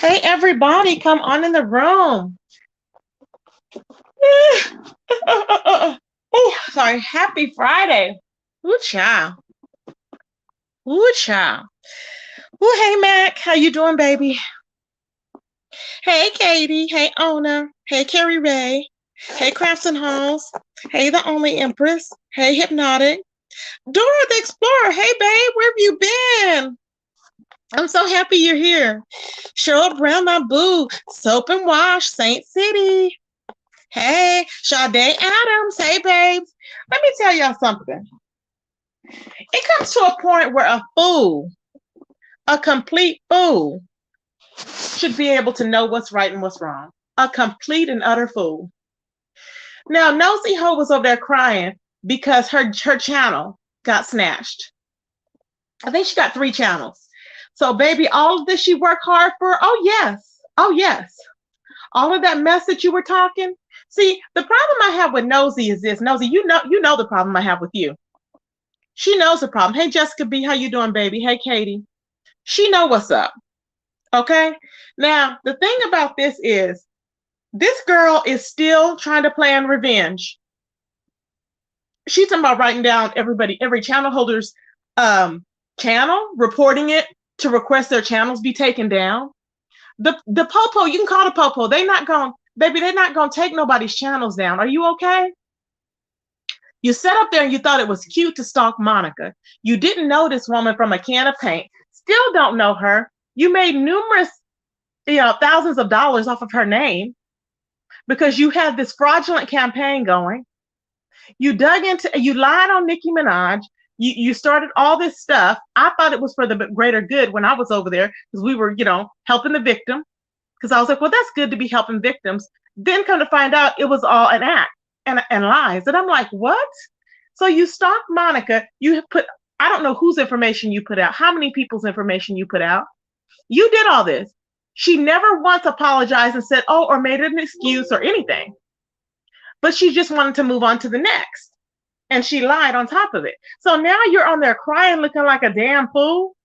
Hey, everybody, come on in the room. Oh, sorry. Happy Friday. Ooh, child. Ooh, child. Ooh, hey, Mac. How you doing, baby? Hey, Katie. Hey, Ona. Hey, Carrie Ray. Hey, Crafts and Halls. Hey, the Only Empress. Hey, Hypnotic. Dora the Explorer. Hey, babe. Where have you been? I'm so happy you're here. Cheryl Brown, my boo. Soap and Wash, Saint City. Hey, Sade Adams. Hey, babes. Let me tell y'all something. It comes to a point where a fool, a complete fool, should be able to know what's right and what's wrong. A complete and utter fool. Now, Nosey Ho was over there crying because her channel got snatched. I think she got 3 channels. So, baby, all of this she worked hard for. Oh, yes. Oh, yes. All of that mess that you were talking. See, the problem I have with Nosey is this. Nosey, you know the problem I have with you. She knows the problem. Hey, Jessica B, how you doing, baby? Hey, Katie. She know what's up. Okay? Now, the thing about this is, this girl is still trying to plan revenge. She's talking about writing down every channel holder's channel, reporting it to request their channels be taken down. The popo, you can call the popo. They're not gonna take nobody's channels down. Are you okay? You sat up there and you thought it was cute to stalk Monica. You didn't know this woman from a can of paint. Still don't know her. You made numerous, thousands of dollars off of her name because you had this fraudulent campaign going. You lied on Nicki Minaj. You started all this stuff. I thought it was for the greater good when I was over there because we were, helping the victim. Because I was like, well, that's good to be helping victims. Then come to find out it was all an act and lies. And I'm like, what? So you stalked Monica. I don't know whose information you put out, how many people's information you put out. You did all this. She never once apologized and said, oh, or made an excuse or anything. But she just wanted to move on to the next. And she lied on top of it. So now you're on there crying, looking like a damn fool.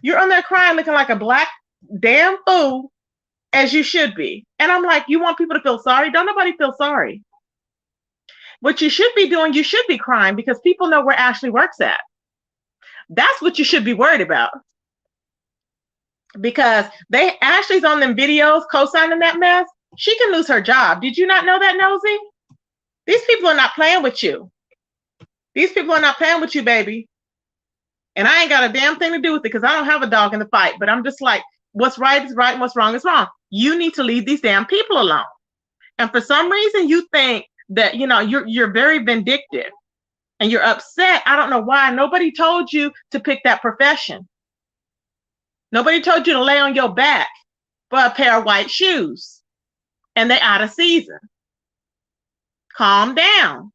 You're on there crying, looking like a black damn fool, as you should be. And I'm like, you want people to feel sorry? Don't nobody feel sorry. What you should be doing, you should be crying because people know where Ashley works at. That's what you should be worried about. Because Ashley's on them videos co-signing that mess. She can lose her job. Did you not know that, Nosey? These people are not playing with you. These people are not playing with you, baby. And I ain't got a damn thing to do with it because I don't have a dog in the fight. But I'm just like, what's right is right and what's wrong is wrong. You need to leave these damn people alone. And for some reason, you think that, you're very vindictive and you're upset. I don't know why. Nobody told you to pick that profession. Nobody told you to lay on your back for a pair of white shoes. And they're out of season. Calm down.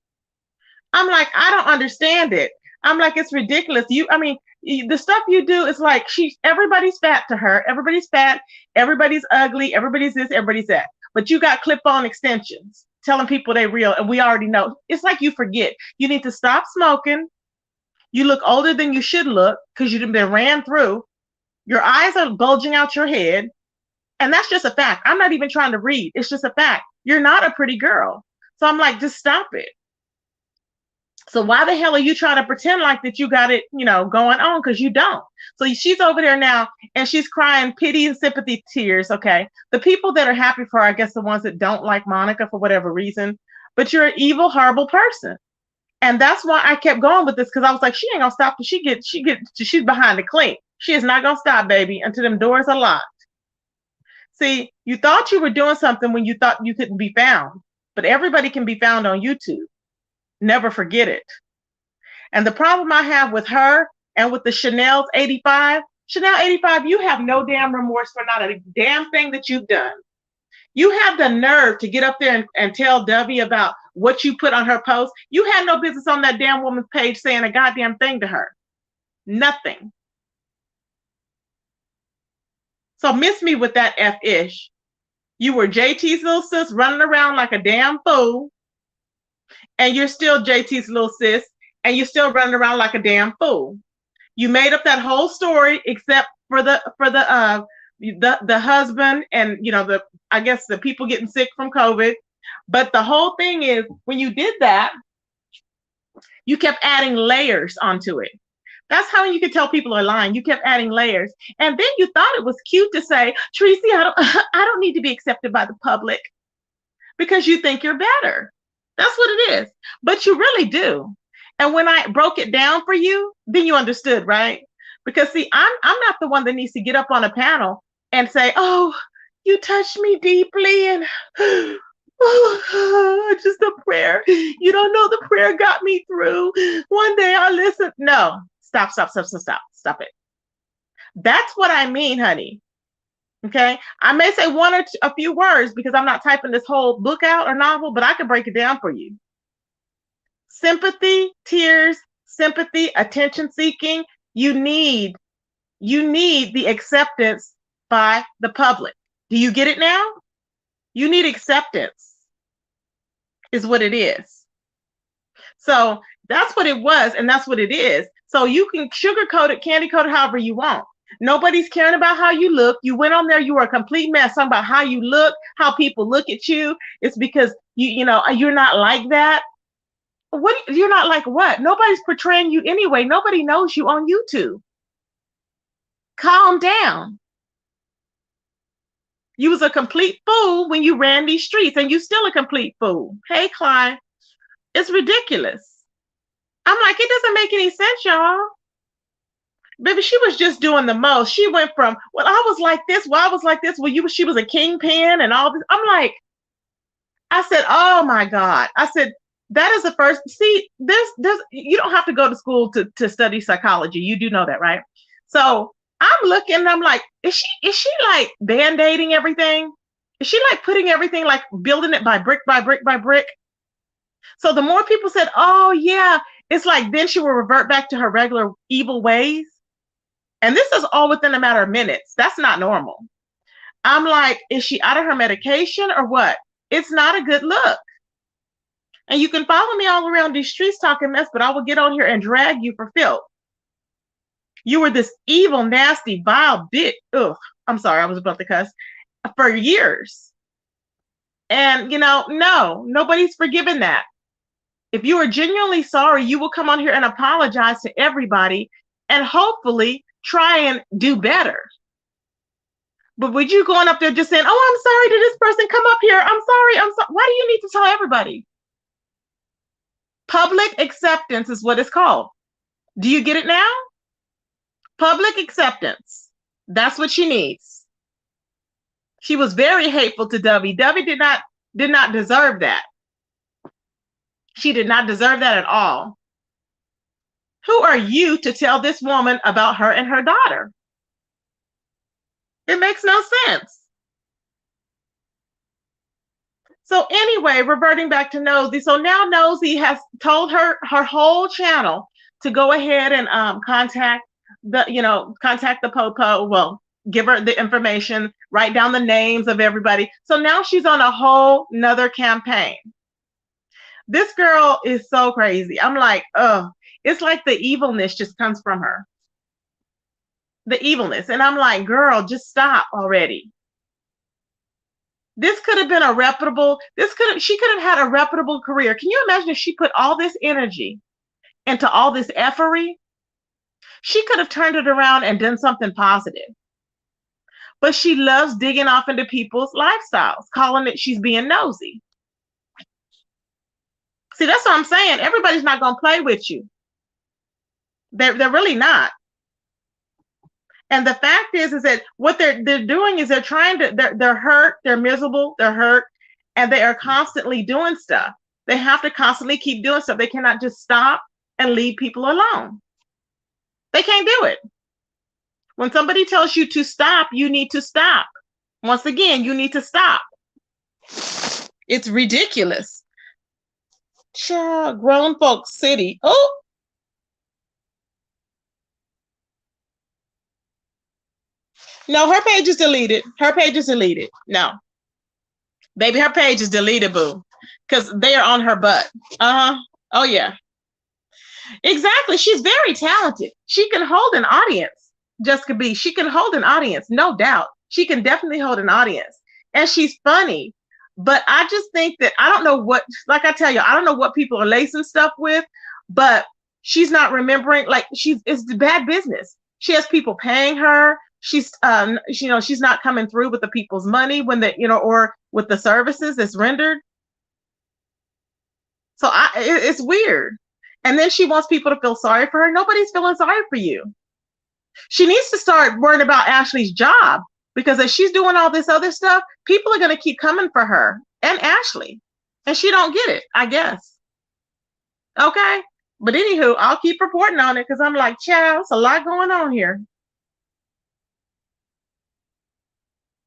I'm like, I don't understand it. I'm like, it's ridiculous. The stuff you do is like, everybody's fat to her. Everybody's fat. Everybody's ugly. Everybody's this, everybody's that. But you got clip-on extensions telling people they real. And we already know. It's like you forget. You need to stop smoking. You look older than you should look because you've been ran through. Your eyes are bulging out your head. And that's just a fact. I'm not even trying to read. It's just a fact. You're not a pretty girl. So I'm like, just stop it. So why the hell are you trying to pretend like that you got it, going on? Because you don't. So she's over there now and she's crying pity and sympathy tears. Okay. The people that are happy for her, I guess the ones that don't like Monica for whatever reason, but you're an evil, horrible person. And that's why I kept going with this because I was like, she ain't gonna stop till she's behind the clink. She is not gonna stop, baby, until them doors are locked. See, you thought you were doing something when you thought you couldn't be found. But everybody can be found on YouTube. Never forget it. And the problem I have with her and with the Chanel 85, you have no damn remorse for not a damn thing that you've done. You have the nerve to get up there and tell Debbie about what you put on her post. You had no business on that damn woman's page saying a goddamn thing to her. Nothing. So miss me with that F-ish. You were JT's little sis running around like a damn fool. And you're still JT's little sis. And you're still running around like a damn fool. You made up that whole story except for the the husband and the I guess the people getting sick from COVID. But the whole thing is when you did that, you kept adding layers onto it. That's how you could tell people are lying. You kept adding layers. And then you thought it was cute to say, Tracy, I don't need to be accepted by the public because you think you're better. That's what it is. But you really do. And when I broke it down for you, then you understood, right? Because see, I'm not the one that needs to get up on a panel and say, oh, you touched me deeply and oh, just a prayer. You don't know the prayer got me through. One day I listened. No, stop it. That's what I mean, honey. Okay. I may say one or a few words because I'm not typing this whole book out or novel, but I can break it down for you. Sympathy, tears, sympathy, attention seeking. You need the acceptance by the public. Do you get it now? You need acceptance is what it is. So that's what it was, and that's what it is. So you can sugarcoat it, candy coat it however you want. Nobody's caring about how you look. You went on there, you were a complete mess, talking about how you look, how people look at you. It's because you're not like that. What, you're not like what? Nobody's portraying you anyway. Nobody knows you on YouTube. Calm down. You was a complete fool when you ran these streets, and you still a complete fool. Hey, Clyde, it's ridiculous. I'm like, it doesn't make any sense, y'all. Baby, she was just doing the most. She went from, well, I was like this, well, I was like this, well, she was a kingpin and all this. I'm like, I said, oh my God. I said, that is the first, see, there's you don't have to go to school to study psychology. You do know that, right? So I'm looking and I'm like, is she like band-aiding everything? Is she like putting everything, like building it by brick by brick by brick? So the more people said, oh yeah, it's like then she will revert back to her regular evil ways. And this is all within a matter of minutes. That's not normal. I'm like, is she out of her medication or what? It's not a good look. And you can follow me all around these streets talking mess, but I will get on here and drag you for filth. You were this evil, nasty, vile bitch. Ugh, I'm sorry, I was about to cuss. For years. And, no, nobody's forgiven that. If you are genuinely sorry, you will come on here and apologize to everybody and hopefully try and do better. But would you going up there just saying, oh, I'm sorry to this person, come up here. I'm sorry. Why do you need to tell everybody? Public acceptance is what it's called. Do you get it now? Public acceptance. That's what she needs. She was very hateful to Dubby. Dubby did not deserve that. She did not deserve that at all. Who are you to tell this woman about her and her daughter? It makes no sense. So anyway, reverting back to Nosey. So now Nosey has told her whole channel to go ahead and contact the Popo. Well, give her the information, write down the names of everybody. So now she's on a whole nother campaign. This girl is so crazy. I'm like, oh, it's like the evilness just comes from her. The evilness. And I'm like, girl, just stop already. This could have been she could have had a reputable career. Can you imagine if she put all this energy into all this effery? She could have turned it around and done something positive. But she loves digging off into people's lifestyles, calling it she's being nosy. See, that's what I'm saying. Everybody's not going to play with you. They're really not. And the fact is that what they're doing is they're hurt, they're miserable, they're hurt, and they are constantly doing stuff. They have to constantly keep doing stuff. They cannot just stop and leave people alone. They can't do it. When somebody tells you to stop, you need to stop. Once again, you need to stop. It's ridiculous. Child, grown folks city. Oh. No, her page is deleted. Her page is deleted. No. Baby, her page is deleted, boo. Because they are on her butt. Uh-huh. Oh, yeah. Exactly. She's very talented. She can hold an audience. Jessica B. She can hold an audience, no doubt. She can definitely hold an audience. And she's funny. But I just think that I don't know what, like I tell you, I don't know what people are lacing stuff with, but she's not remembering, like it's bad business. She has people paying her. She's not coming through with the people's money when or with the services that's rendered. So it's weird. And then she wants people to feel sorry for her. Nobody's feeling sorry for you. She needs to start worrying about Ashley's job, because if she's doing all this other stuff, people are going to keep coming for her and Ashley. And she don't get it, I guess. Okay. But anywho, I'll keep reporting on it, because I'm like, child, it's a lot going on here.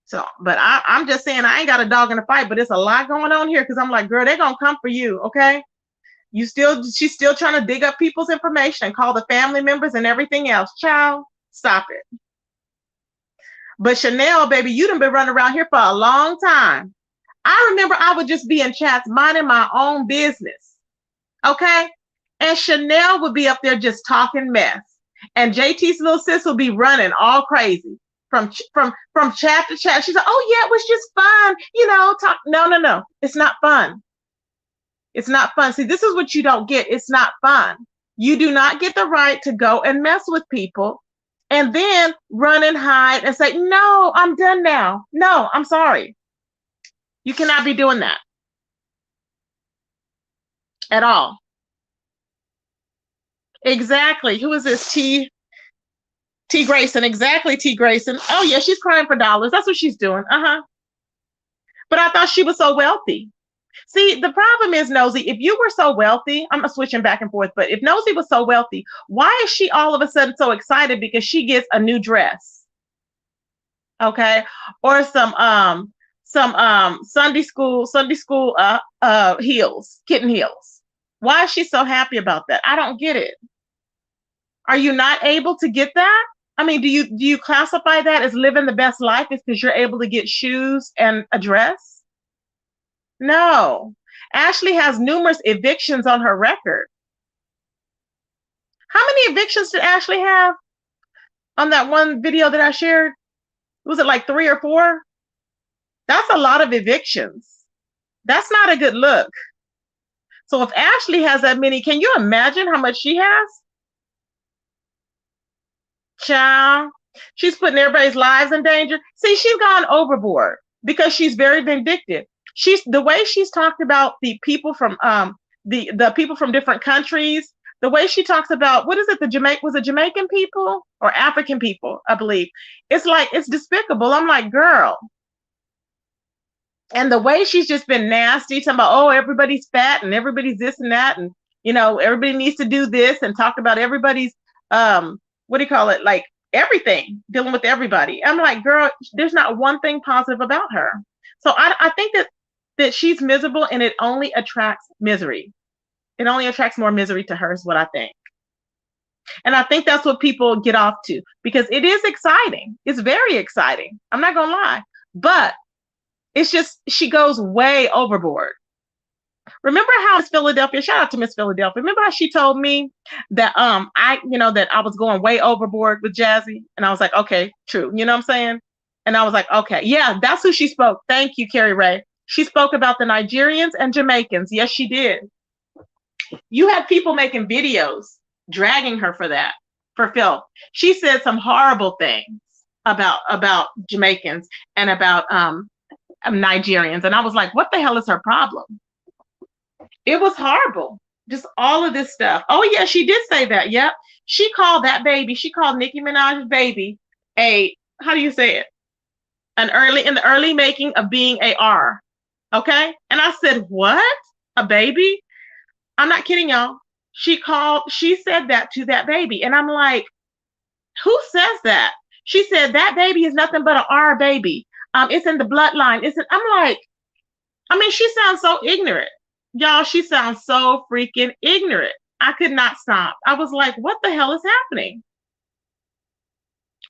So, but I'm just saying, I ain't got a dog in the fight, but it's a lot going on here, because I'm like, girl, they're going to come for you. Okay. She's still trying to dig up people's information and call the family members and everything else. Child, stop it. But Chanel, baby, you done been running around here for a long time. I remember I would just be in chats minding my own business. Okay. And Chanel would be up there just talking mess. And JT's little sis will be running all crazy from chat to chat. She's like, oh yeah, it was just fun. Talk. No. It's not fun. It's not fun. See, this is what you don't get. It's not fun. You do not get the right to go and mess with people and then run and hide and say, no, I'm done now. No, I'm sorry. You cannot be doing that at all. Exactly. Who is this? T Grayson. Exactly, T Grayson. Oh yeah, she's crying for dollars. That's what she's doing. But I thought she was so wealthy. See, the problem is, Nosey, if you were so wealthy, I'm switching back and forth, but if Nosey was so wealthy, why is she all of a sudden so excited because she gets a new dress? Okay. Or some Sunday school heels, kitten heels. Why is she so happy about that? I don't get it. Are you not able to get that? I mean, do you classify that as living the best life is because you're able to get shoes and a dress? No. Ashley has numerous evictions on her record. How many evictions did Ashley have on that one video that I shared? Was it like 3 or 4? That's a lot of evictions. That's not a good look. So if Ashley has that many, can you imagine how much she has? Child, she's putting everybody's lives in danger. See, she's gone overboard because she's very vindictive. The way she's talked about the people from the people from different countries, the way she talks about, what is it, was it Jamaican people or African people, I believe. It's like, it's despicable. I'm like, girl. And the way she's just been nasty, talking about, oh, everybody's fat and everybody's this and that, and everybody needs to do this, and talk about everybody's what do you call it, like everything, dealing with everybody. I'm like, girl, there's not one thing positive about her. So I think that she's miserable, and it only attracts misery. It only attracts more misery to her is what I think. And I think that's what people get off to, because it is exciting. It's very exciting. I'm not going to lie. But it's just, she goes way overboard. Remember how Miss Philadelphia, shout out to Miss Philadelphia. Remember how she told me that that I was going way overboard with Jazzy? And I was like, okay, true. You know what I'm saying? And I was like, okay, yeah, that's who she spoke. Thank you, Carrie Ray. She spoke about the Nigerians and Jamaicans. Yes, she did. You had people making videos dragging her for that, for filth. She said some horrible things about Jamaicans and about Nigerians. And I was like, what the hell is her problem? It was horrible. Just all of this stuff. Oh, yeah, she did say that. Yep. She called Nicki Minaj's baby how do you say it? In the early making of being a R. Okay. And I said, what? A baby? I'm not kidding, y'all. She said that to that baby. And I'm like, who says that? She said that baby is nothing but an R baby. It's in the bloodline. I'm like, I mean, she sounds so ignorant. Y'all, she sounds so freaking ignorant. I could not stop. I was like, what the hell is happening?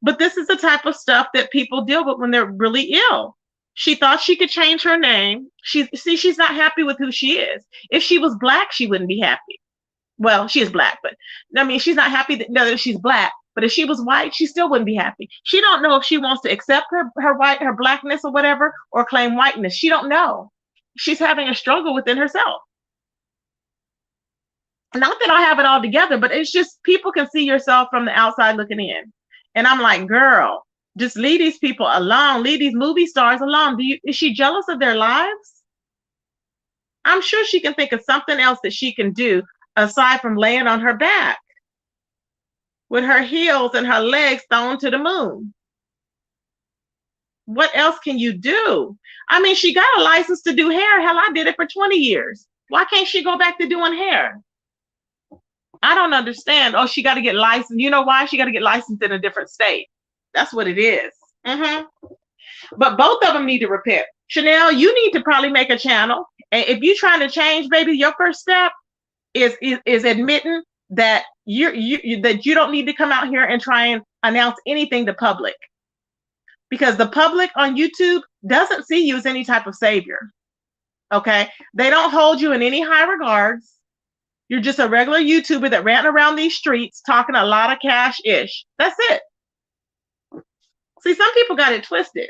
But this is the type of stuff that people deal with when they're really ill. She thought she could change her name. She's not happy with who she is. If she was Black, she wouldn't be happy. Well, she is Black, but I mean, she's not happy that she's Black. But if she was white, she still wouldn't be happy. She don't know if she wants to accept her blackness or whatever, or claim whiteness. She don't know. She's having a struggle within herself. Not that I have it all together, but it's just people can see yourself from the outside looking in. And I'm like, girl, just leave these people alone. Leave these movie stars alone. Is she jealous of their lives? I'm sure she can think of something else that she can do aside from laying on her back with her heels and her legs thrown to the moon. What else can you do? I mean, she got a license to do hair. Hell, I did it for 20 years. Why can't she go back to doing hair? I don't understand. Oh, she got to get licensed. You know why? She got to get licensed in a different state. That's what it is. But both of them need to repent. Chanel, you need to probably make a channel. And if you're trying to change, baby, your first step is admitting that that you don't need to come out here and try and announce anything to public. Because the public on YouTube doesn't see you as any type of savior. Okay? They don't hold you in any high regards. You're just a regular YouTuber that ran around these streets talking a lot of cash-ish. That's it. See, some people got it twisted.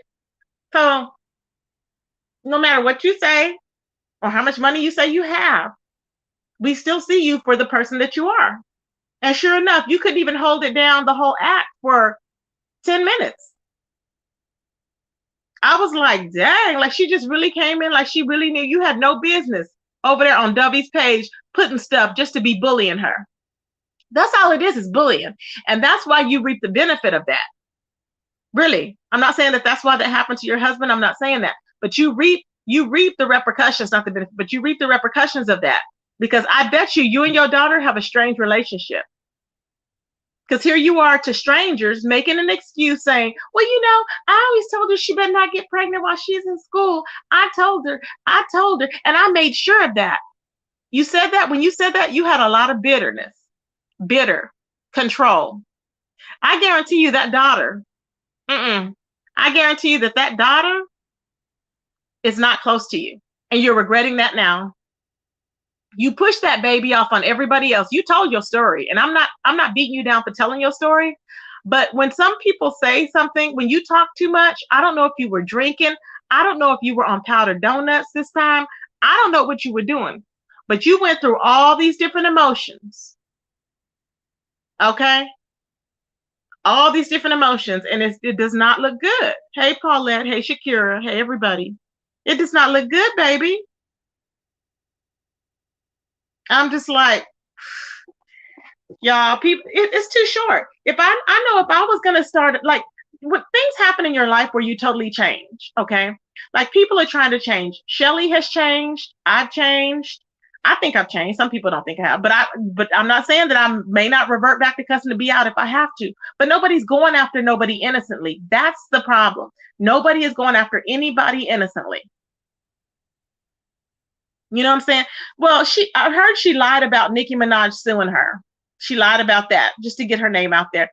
So no matter what you say or how much money you say you have, we still see you for the person that you are. And sure enough, you couldn't even hold it down the whole act for 10 minutes. I was like, dang, like she just really came in like she really knew. You had no business over there on Dovey's page putting stuff just to be bullying her. That's all it is bullying. And that's why you reap the benefit of that. Really. I'm not saying that that's why that happened to your husband. I'm not saying that. But you reap the repercussions, not the benefit, but you reap the repercussions of that. Because I bet you and your daughter have a strange relationship. Because here you are to strangers making an excuse saying, well, you know, I always told her she better not get pregnant while she's in school. I told her, and I made sure of that. You said that when you said that, you had a lot of bitterness, control. I guarantee you that daughter, I guarantee you that daughter is not close to you. And you're regretting that now. You push that baby off on everybody else. You told your story, and I'm not beating you down for telling your story. But when some people say something, when you talk too much, I don't know if you were drinking. I don't know if you were on powdered donuts this time. I don't know what you were doing, but you went through all these different emotions. Okay? All these different emotions, and it does not look good. Hey, Paulette. Hey, Shakira. Hey, everybody. It does not look good, baby. I'm just like, y'all, people, it's too short. I know if I was going to start, like, when things happen in your life where you totally change, okay? Like, people are trying to change. Shelly has changed. I've changed. I think I've changed. Some people don't think I have. But I'm not saying that I may not revert back to cussing to be out if I have to. But nobody's going after nobody innocently. That's the problem. Nobody is going after anybody innocently. You know what I'm saying? Well, I heard she lied about Nicki Minaj suing her. She lied about that just to get her name out there.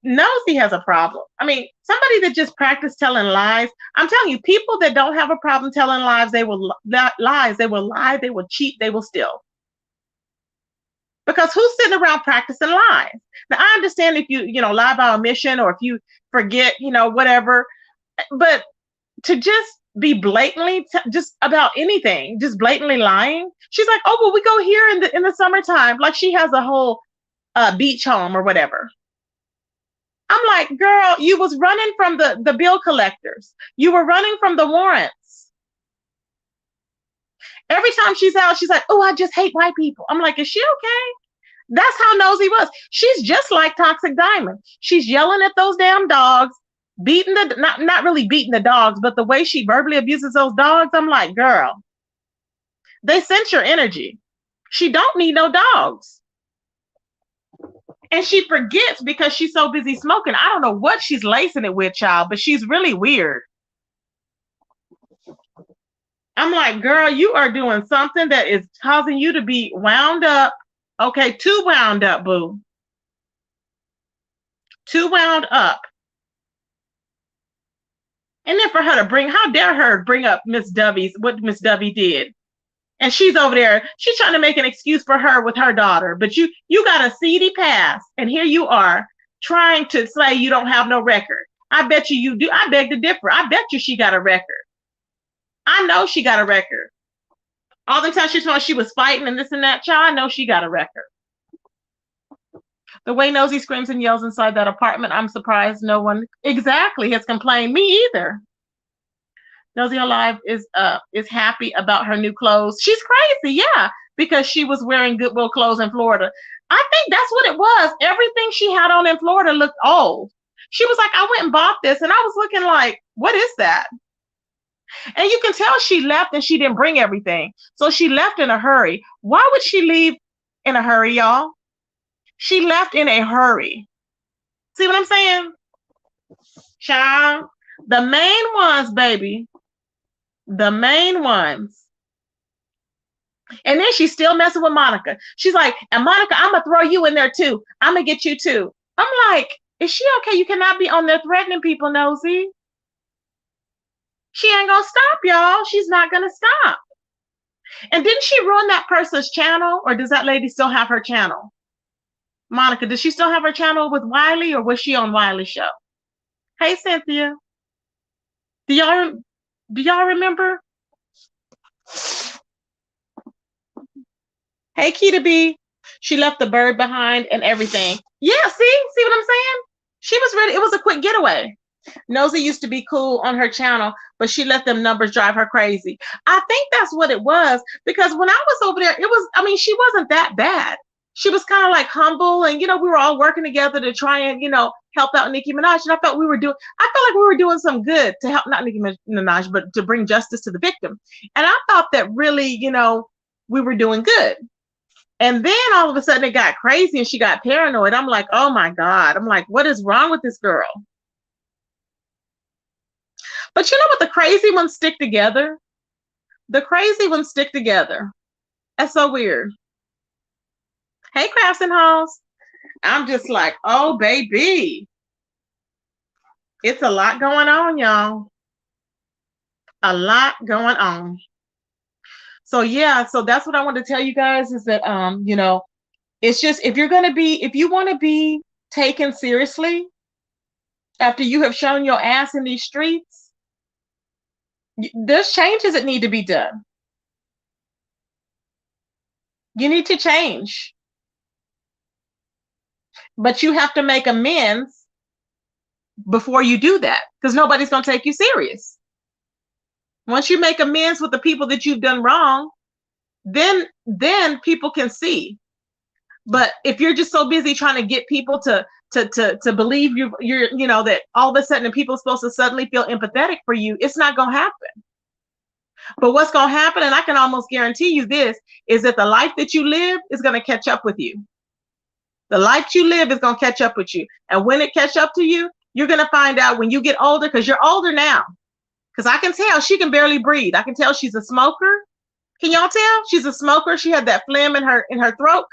Nosey has a problem. I mean, somebody that just practiced telling lies. I'm telling you, people that don't have a problem telling lies, they will lie, they will cheat, they will steal. Because who's sitting around practicing lies? Now, I understand if you lie by omission or if you forget, whatever, but to just be blatantly just about anything, just blatantly lying. She's like, oh, well, we go here in the summertime, like she has a whole beach home or whatever. I'm like, girl, you was running from the bill collectors. You were running from the warrants. Every time she's out, she's like, oh, I just hate white people. I'm like, is she okay? That's how Nosey was. She's just like Toxic Diamond. She's yelling at those damn dogs, beating not really beating the dogs, but the way she verbally abuses those dogs. I'm like, girl, they sense your energy. She don't need no dogs. And she forgets because she's so busy smoking. I don't know what she's lacing it with, child, but she's really weird. I'm like, girl, you are doing something that is causing you to be wound up. Okay, too wound up, boo. Too wound up. And then for her to how dare her bring up what Miss Dovey did. And she's over there, she's trying to make an excuse for her with her daughter. But you got a seedy past. And here you are trying to say you don't have no record. I bet you do. I beg to differ. I bet you she got a record. I know she got a record. All the time she told she was fighting and this and that, child, I know she got a record. The way Nosey screams and yells inside that apartment, I'm surprised no one exactly has complained. Me either. Nosey Alive is happy about her new clothes. She's crazy, yeah, because she was wearing Goodwill clothes in Florida. I think that's what it was. Everything she had on in Florida looked old. She was like, I went and bought this, and I was looking like, what is that? And you can tell she left and she didn't bring everything. So she left in a hurry. Why would she leave in a hurry, y'all? She left in a hurry. See what I'm saying? Child, the main ones, baby. The main ones. And then she's still messing with Monica. She's like, and Monica, I'm going to throw you in there too. I'm going to get you too. I'm like, is she okay? You cannot be on there threatening people, Nosey. She ain't going to stop, y'all. She's not going to stop. And didn't she ruin that person's channel? Or does that lady still have her channel? Monica, does she still have her channel with Wiley, or was she on Wiley's show? Hey, Cynthia. Do y'all remember? Hey, Keita B. She left the bird behind and everything. Yeah, see what I'm saying? She was ready. It was a quick getaway. Nosey used to be cool on her channel, but she let them numbers drive her crazy. I think that's what it was, because when I was over there, she wasn't that bad. She was kind of like humble, and we were all working together to try and help out Nicki Minaj. And I felt like we were doing some good to help, not Nicki Minaj, but to bring justice to the victim. And I thought that really, we were doing good. And then all of a sudden it got crazy and she got paranoid. I'm like, oh my God. I'm like, what is wrong with this girl? But you know what? The crazy ones stick together. The crazy ones stick together. That's so weird. Hey, Crafts and Halls. I'm just like, oh, baby. It's a lot going on, y'all. A lot going on. So yeah, so that's what I want to tell you guys is that, it's just, if you want to be taken seriously after you have shown your ass in these streets, there's changes that need to be done. You need to change. But you have to make amends before you do that, because nobody's going to take you serious. Once you make amends with the people that you've done wrong, then people can see. But if you're just so busy trying to get people to believe you're that all of a sudden people are supposed to suddenly feel empathetic for you, it's not going to happen. But what's going to happen, and I can almost guarantee you this, is that the life that you live is going to catch up with you. The life you live is going to catch up with you. And when it catch up to you, you're going to find out when you get older, because you're older now. Because I can tell she can barely breathe. I can tell she's a smoker. Can y'all tell? She's a smoker. She had that phlegm in her throat.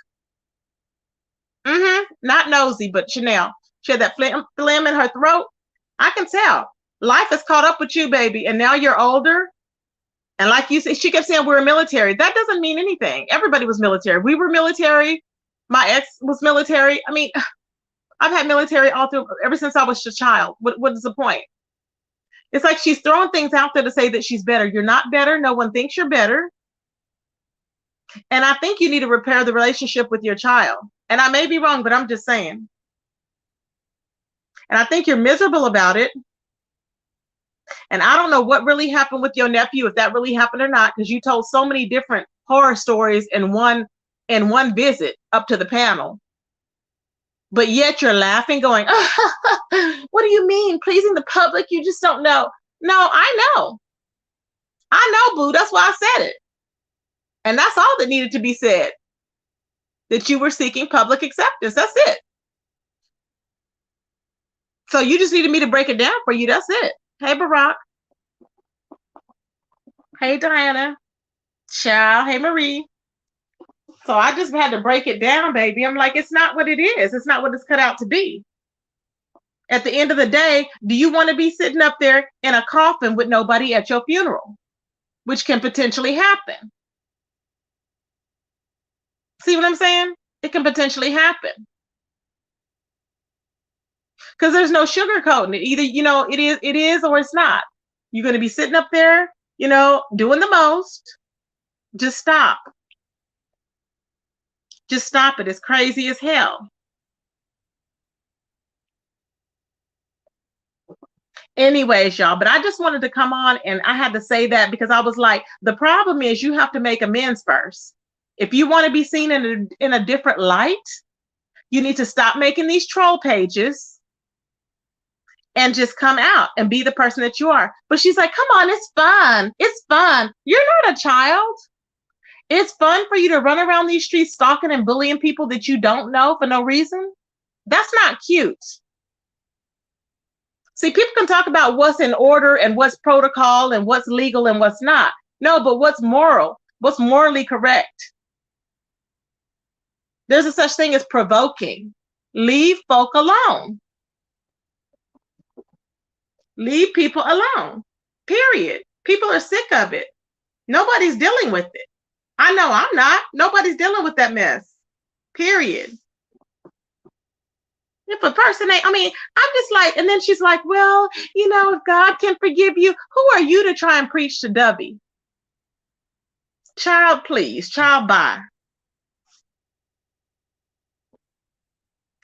Not Nosey, but Chanel. She had that phlegm in her throat. I can tell. Life has caught up with you, baby. And now you're older. And like you said, she kept saying we're military. That doesn't mean anything. Everybody was military. We were military. My ex was military. I mean, I've had military all through ever since I was a child. What is the point? It's like she's throwing things out there to say that she's better. You're not better. No one thinks you're better. And I think you need to repair the relationship with your child. And I may be wrong, but I'm just saying. And I think you're miserable about it. And I don't know what really happened with your nephew, if that really happened or not, because you told so many different horror stories in one visit up to the panel. But yet you're laughing, going, oh, what do you mean? Pleasing the public? You just don't know. No, I know. I know, boo. That's why I said it. And that's all that needed to be said. That you were seeking public acceptance. That's it. So you just needed me to break it down for you. That's it. Hey, Barack. Hey, Diana. Ciao. Hey, Marie. So I just had to break it down, baby. I'm like, it's not what it is. It's not what it's cut out to be. At the end of the day, do you want to be sitting up there in a coffin with nobody at your funeral? Which can potentially happen. See what I'm saying? It can potentially happen. because there's no sugarcoating it. Either, it is or it's not. You're going to be sitting up there, doing the most. Just stop. Just stop it. It's crazy as hell. Anyways, y'all, but I just wanted to come on, and I had to say that because I was like, the problem is you have to make amends first. If you want to be seen in a different light, you need to stop making these troll pages and just come out and be the person that you are. But she's like, come on, it's fun. It's fun. You're not a child. It's fun for you to run around these streets stalking and bullying people that you don't know for no reason. That's not cute. See, people can talk about what's in order and what's protocol and what's legal and what's not. No, but what's moral? What's morally correct? There's a such thing as provoking. Leave folk alone. Leave people alone. Period. People are sick of it. Nobody's dealing with it. I know I'm not. Nobody's dealing with that mess. Period. If a person ain't, I'm just like, and then she's like, well, if God can forgive you, who are you to try and preach to Dubby? Child, please. Child, bye.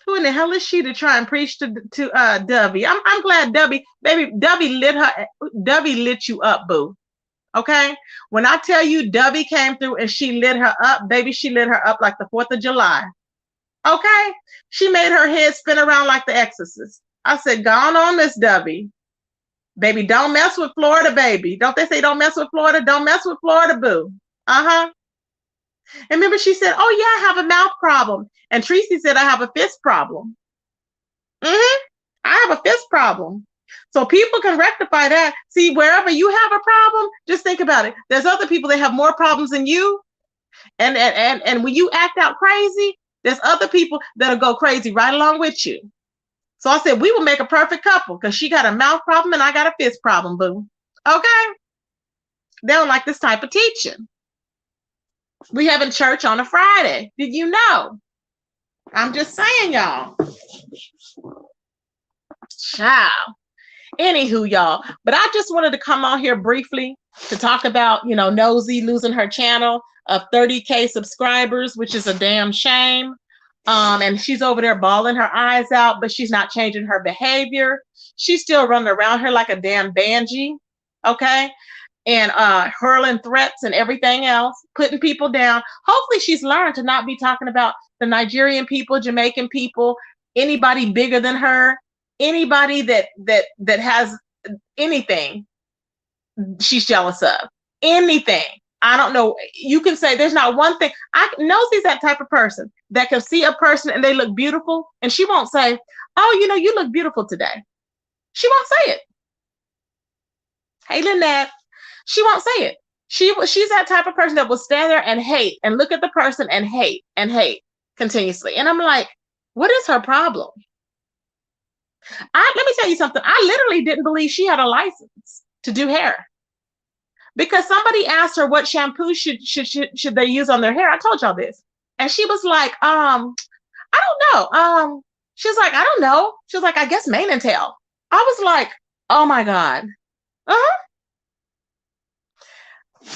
Who in the hell is she to try and preach to Dubby? I'm glad Dubby lit you up, boo. Okay? When I tell you Dubby came through and she lit her up, baby, she lit her up like the 4th of July. Okay? She made her head spin around like the Exorcist. I said, gone on, Miss Dubby. Baby, don't mess with Florida, baby. Don't they say don't mess with Florida? Don't mess with Florida, boo. Uh-huh. And remember, she said, oh, yeah, I have a mouth problem. And Tracy said, I have a fist problem. I have a fist problem. So people can rectify that. See, wherever you have a problem, just think about it. There's other people that have more problems than you. And when you act out crazy, there's other people that'll go crazy right along with you. So I said, we will make a perfect couple because she got a mouth problem and I got a fist problem, boo. Okay? They don't like this type of teaching. We having church on a Friday. Did you know? I'm just saying, y'all. Ciao. Anywho, y'all. But I just wanted to come on here briefly to talk about, Nosey losing her channel of 30K subscribers, which is a damn shame. And she's over there bawling her eyes out, but she's not changing her behavior. She's still running around her like a damn banshee. Okay? And hurling threats and everything else, putting people down. Hopefully she's learned to not be talking about the Nigerian people, Jamaican people, anybody bigger than her, anybody that has anything she's jealous of. Anything. I don't know. You can say there's not one thing. Nosey's that type of person that can see a person and they look beautiful and she won't say, oh, you look beautiful today. She won't say it. Hey, Lynette. She won't say it. She's that type of person that will stand there and hate and look at the person and hate continuously. And I'm like, what is her problem? Let me tell you something. I literally didn't believe she had a license to do hair because somebody asked her what shampoo should they use on their hair. I told y'all this. And she was like, I don't know. She was like, I don't know. She was like, I guess mane and tail. I was like, oh my God.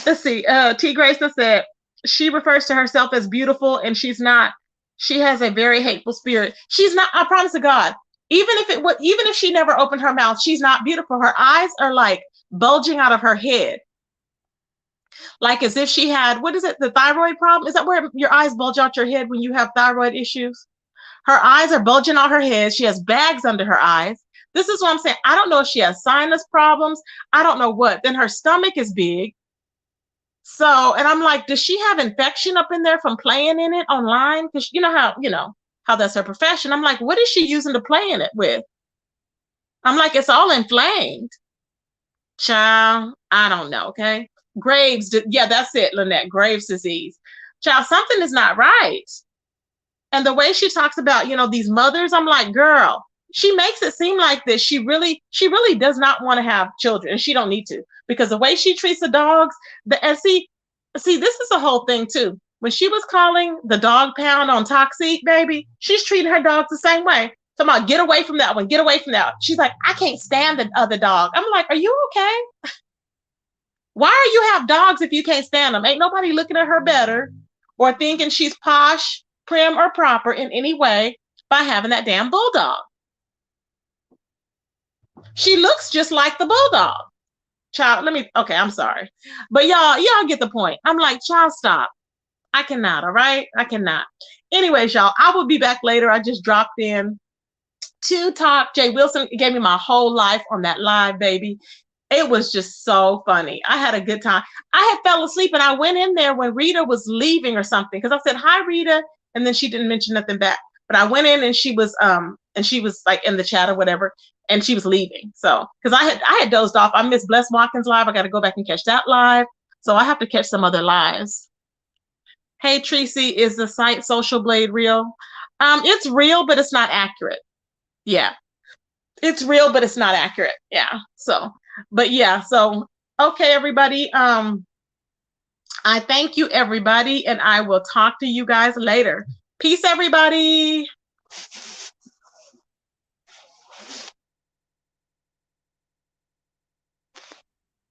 Let's see. T. Grayson said she refers to herself as beautiful and she's not. She has a very hateful spirit. She's not. I promise to God. Even if she never opened her mouth, she's not beautiful. Her eyes are like bulging out of her head, like as if she had, what is it? The thyroid problem? Is that where your eyes bulge out your head when you have thyroid issues? Her eyes are bulging out her head. She has bags under her eyes. This is what I'm saying. I don't know if she has sinus problems. I don't know what. Then her stomach is big. So, and I'm like, does she have infection up in there from playing in it online? Because you know how that's her profession. I'm like, what is she using to play in it with? I'm like, it's all inflamed. Child, I don't know, okay? Graves, yeah, that's it, Lynette, Graves disease. Child, something is not right. And the way she talks about, these mothers, I'm like, girl, she makes it seem like this. She really does not want to have children, and she don't need to, because the way she treats the dogs, and see, this is the whole thing too. When she was calling the dog pound on Toxic, baby, she's treating her dogs the same way. Come on, get away from that one. Get away from that. She's like, I can't stand the other dog. I'm like, are you okay? Why do you have dogs if you can't stand them? Ain't nobody looking at her better or thinking she's posh, prim, or proper in any way by having that damn bulldog. She looks just like the bulldog. Child, okay, I'm sorry. But y'all get the point. I'm like, child, stop. I cannot, all right? I cannot. Anyways, y'all, I will be back later. I just dropped in to talk. Jay Wilson gave me my whole life on that live, baby. It was just so funny. I had a good time. I had fell asleep and I went in there when Rita was leaving or something because I said, hi, Rita. And then she didn't mention nothing back. But I went in and she was like in the chat or whatever, and she was leaving. So because I had dozed off. I missed Bless Watkins live. I got to go back and catch that live. So I have to catch some other lives. Hey, Tracy, is the site Social Blade real? It's real, but it's not accurate. Yeah. It's real, but it's not accurate. Yeah. So, but yeah. So, okay, everybody. I thank you, everybody, and I will talk to you guys later. Peace, everybody.